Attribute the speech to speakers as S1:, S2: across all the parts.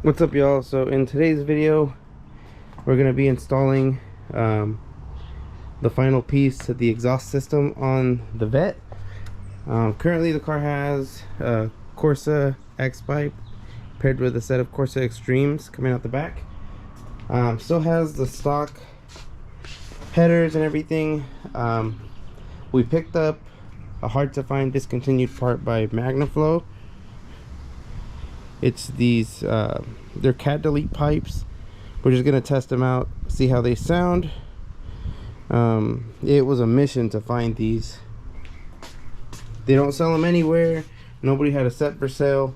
S1: What's up, y'all? So in today's video we're going to be installing the final piece to the exhaust system on the Vette. Currently the car has a Corsa X pipe paired with a set of Corsa Extremes coming out the back. Still has the stock headers and everything. We picked up a hard to find discontinued part by Magnaflow. It's these they're cat delete pipes. We're just gonna test them out, see how they sound. It was a mission to find these. They don't sell them anywhere. Nobody had a set for sale,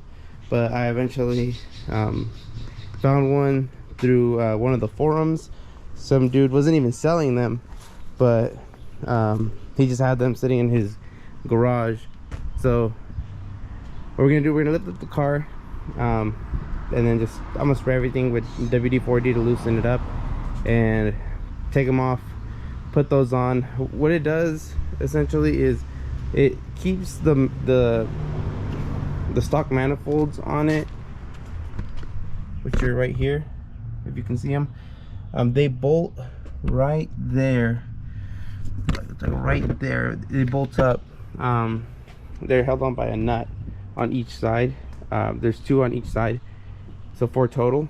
S1: but I eventually found one through one of the forums. Some dude wasn't even selling them, but he just had them sitting in his garage. So what we're gonna do, we're gonna lift up the car, and then I'm gonna spray everything with WD-40 to loosen it up and take them off, put those on. What it does essentially is it keeps the stock manifolds on it, which are right here, if you can see them. They bolt right there, right there. They bolt up. They're held on by a nut on each side. There's 2 on each side, so 4 total.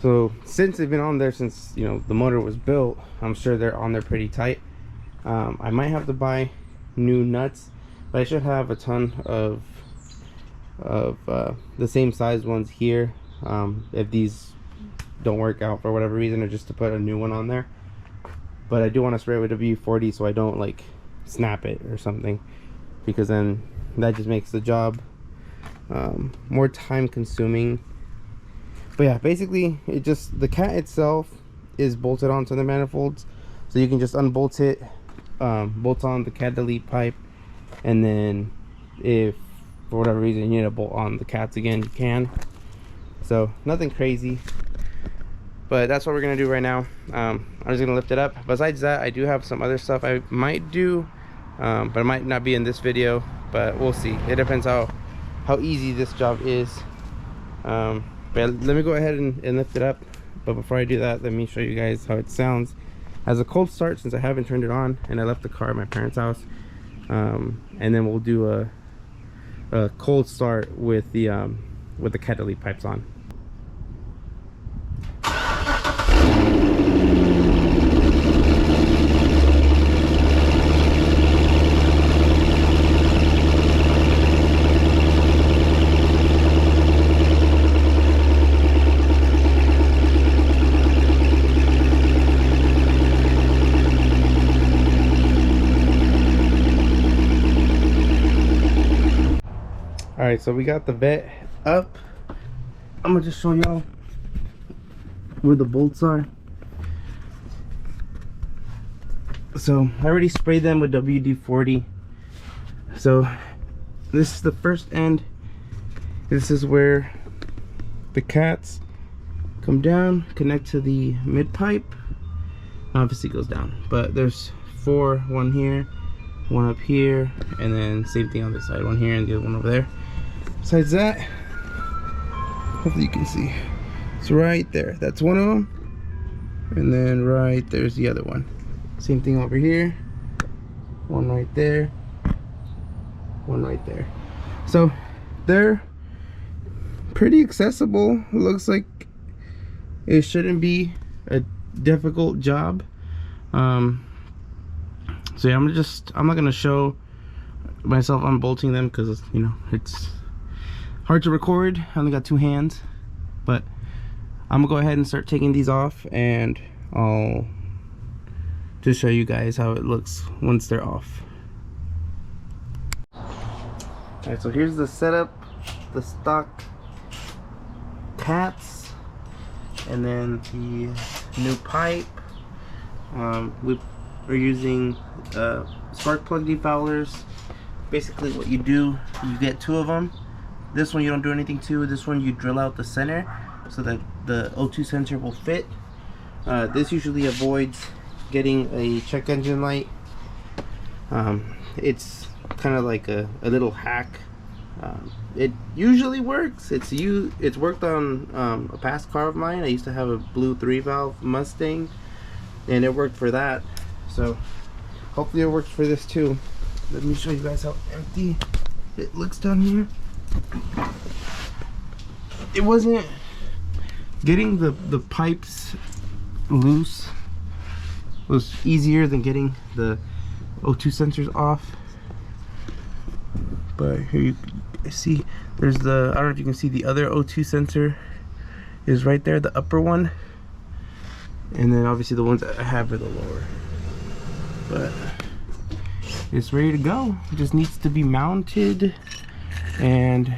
S1: So since they've been on there since, you know, the motor was built, I'm sure they're on there pretty tight. I might have to buy new nuts, but I should have a ton of the same size ones here, if these don't work out for whatever reason, or just to put a new one on there. But I do want to spray it with WD-40 so I don't like snap it or something, because then that just makes the job more time consuming. But yeah, basically it just, the cat itself is bolted onto the manifolds, so you can just unbolt it, bolt on the cat delete pipe, and then if for whatever reason you need to bolt on the cats again, you can. So nothing crazy, but that's what we're gonna do right now. I'm just gonna lift it up. Besides that, I do have some other stuff I might do, but it might not be in this video, but we'll see. It depends how easy this job is. But let me go ahead and lift it up. But before I do that, let me show you guys how it sounds. It has a cold start since I haven't turned it on, and I left the car at my parents' house. And then we'll do a cold start with the cat delete pipes on. Alright, so we got the Vette up. I'm gonna just show y'all where the bolts are. So I already sprayed them with WD-40. So this is the first end. This is where the cats come down, connect to the mid pipe. Obviously it goes down, but there's 4, one here, one up here, and then same thing on this side, one here and the other one over there. Besides that, hopefully you can see, it's right there. That's one of them, and then right there's the other one. Same thing over here, one right there, one right there. So they're pretty accessible. It looks like it shouldn't be a difficult job. So yeah, I'm not gonna show myself unbolting them because, you know, it's hard to record. I only got 2 hands, but I'm gonna go ahead and start taking these off, and I'll just show you guys how it looks once they're off. Alright, so here's the setup, the stock cats, and then the new pipe. We're using spark plug defowlers. Basically what you do, you get 2 of them. This one you don't do anything to. This one you drill out the center so that the O2 sensor will fit. This usually avoids getting a check engine light. It's kind of like a little hack It usually works. It's worked on a past car of mine. I used to have a blue 3-valve Mustang, and it worked for that. So hopefully it works for this too. Let me show you guys how empty it looks down here. It wasn't getting the pipes loose was easier than getting the O2 sensors off. But here you see there's the, I don't know if you can see, the other O2 sensor is right there, the upper one, and then obviously the ones that I have are the lower. But it's ready to go. It just needs to be mounted, and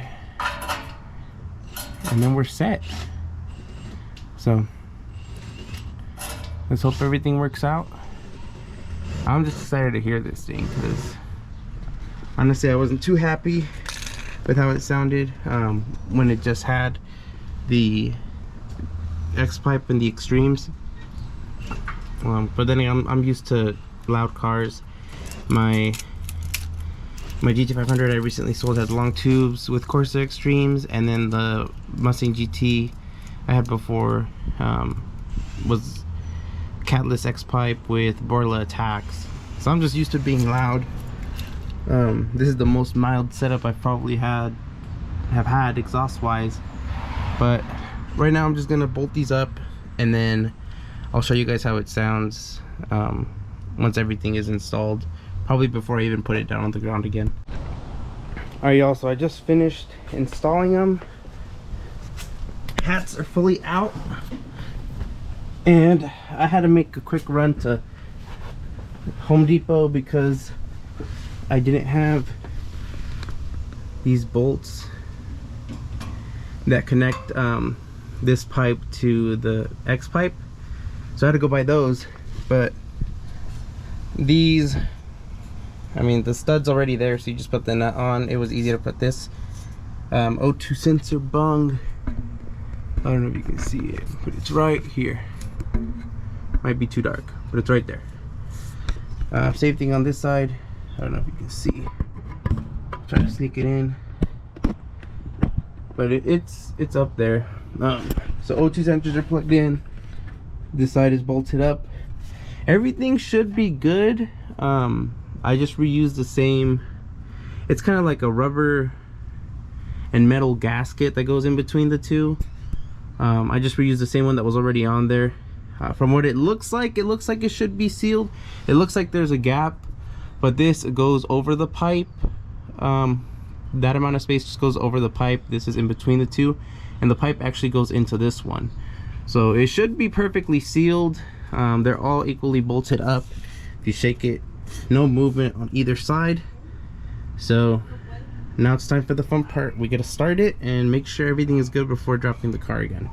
S1: then we're set. So let's hope everything works out. I'm just excited to hear this thing because honestly I wasn't too happy with how it sounded when it just had the X-Pipe and the extremes. But then I'm used to loud cars. My GT500 I recently sold had long tubes with Corsa extremes, and then the Mustang GT I had before was Catless X-Pipe with Borla attacks. So I'm just used to being loud. This is the most mild setup I've probably have had exhaust wise. But right now I'm just gonna bolt these up, and then I'll show you guys how it sounds once everything is installed, probably before I even put it down on the ground again. Alright y'all, so I just finished installing them. Hats are fully out, and I had to make a quick run to Home Depot because I didn't have these bolts that connect this pipe to the X pipe, so I had to go buy those. But these, I mean, the stud's already there, so you just put the nut on. It was easy to put this O2 sensor bung. I don't know if you can see it, but it's right here. Might be too dark, but it's right there. Same thing on this side. I don't know if you can see. Try to sneak it in, but it's up there. So O2 sensors are plugged in. This side is bolted up. Everything should be good. I just reused the same, it's kind of like a rubber and metal gasket that goes in between the two. I just reused the same one that was already on there. From what it looks like it should be sealed. It looks like there's a gap, but this goes over the pipe. That amount of space just goes over the pipe. This is in between the two, and the pipe actually goes into this one. So it should be perfectly sealed. They're all equally bolted up. If you shake it, no movement on either side. So now it's time for the fun part. We gotta start it and make sure everything is good before dropping the car again.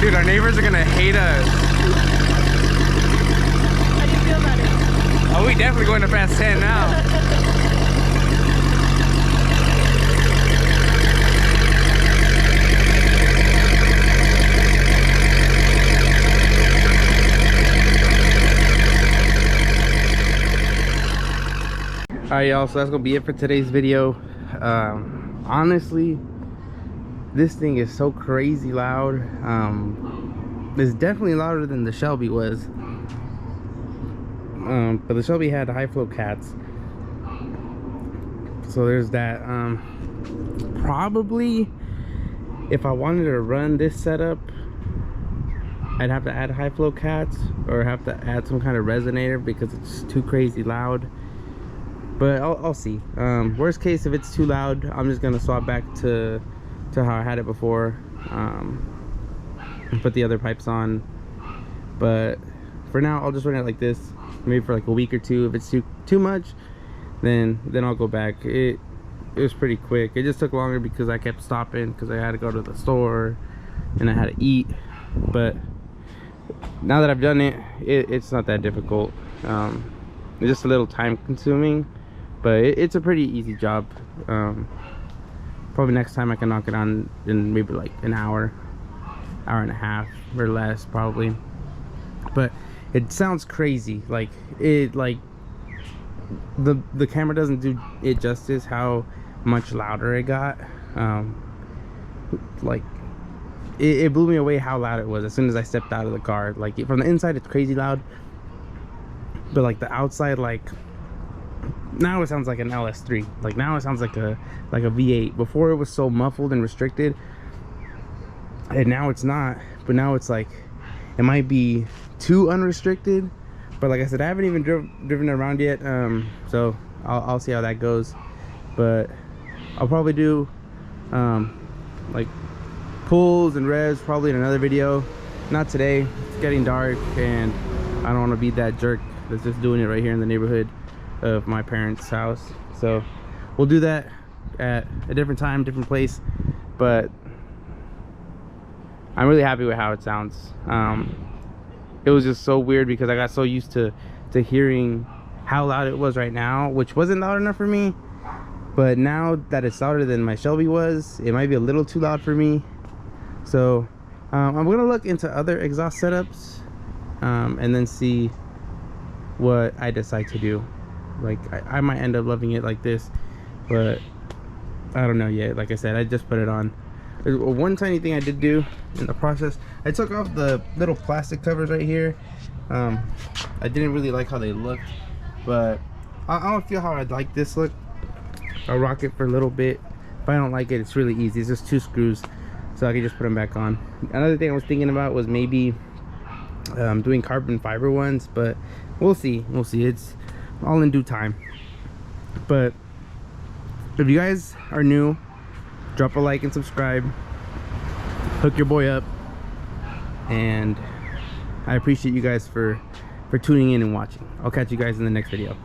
S2: Dude, our neighbors are gonna hate us.
S3: How do you feel about it?
S2: Oh, we definitely going to past 10 now.
S1: Alright y'all, so that's gonna be it for today's video. Honestly, this thing is so crazy loud. It's definitely louder than the Shelby was, but the Shelby had high flow cats, so there's that. Probably if I wanted to run this setup, I'd have to add high flow cats or have to add some kind of resonator because it's too crazy loud. But I'll see. Worst case, if it's too loud, I'm just gonna swap back to how I had it before, and put the other pipes on. But for now, I'll just run it like this, maybe for like a week or two. If it's too much, then I'll go back. was pretty quick. It just took longer because I kept stopping because I had to go to the store and I had to eat. But now that I've done it, it's not that difficult. It's just a little time consuming, but it's a pretty easy job. Probably next time I can knock it on in maybe like an hour and a half or less probably. But it sounds crazy, like the camera doesn't do it justice how much louder it got. Like it blew me away how loud it was as soon as I stepped out of the car. Like from the inside it's crazy loud, but like the outside, like now it sounds like an LS3. Like now it sounds like a V8. Before it was so muffled and restricted, and now it's not. But now it's like it might be too unrestricted. But like I said, I haven't even driven around yet, so I'll see how that goes. But I'll probably do like pulls and revs probably in another video. Not today, it's getting dark and I don't want to be that jerk that's just doing it right here in the neighborhood of my parents' house. So we'll do that at a different time, different place. But I'm really happy with how it sounds. It was just so weird because I got so used to hearing how loud it was right now, which wasn't loud enough for me. But now that it's louder than my Shelby was, it might be a little too loud for me. So I'm gonna look into other exhaust setups and then see what I decide to do. Like I might end up loving it like this, but I don't know yet. Like I said, I just put it on. There's one tiny thing I did do in the process. I took off the little plastic covers right here. I didn't really like how they looked, but I don't feel how I'd like this look. I'll rock it for a little bit. If I don't like it, it's really easy. It's just 2 screws, so I can just put them back on. Another thing I was thinking about was maybe doing carbon fiber ones, but we'll see. We'll see. It's all in due time. But if you guys are new, drop a like and subscribe. Hook your boy up, and I appreciate you guys for tuning in and watching. I'll catch you guys in the next video.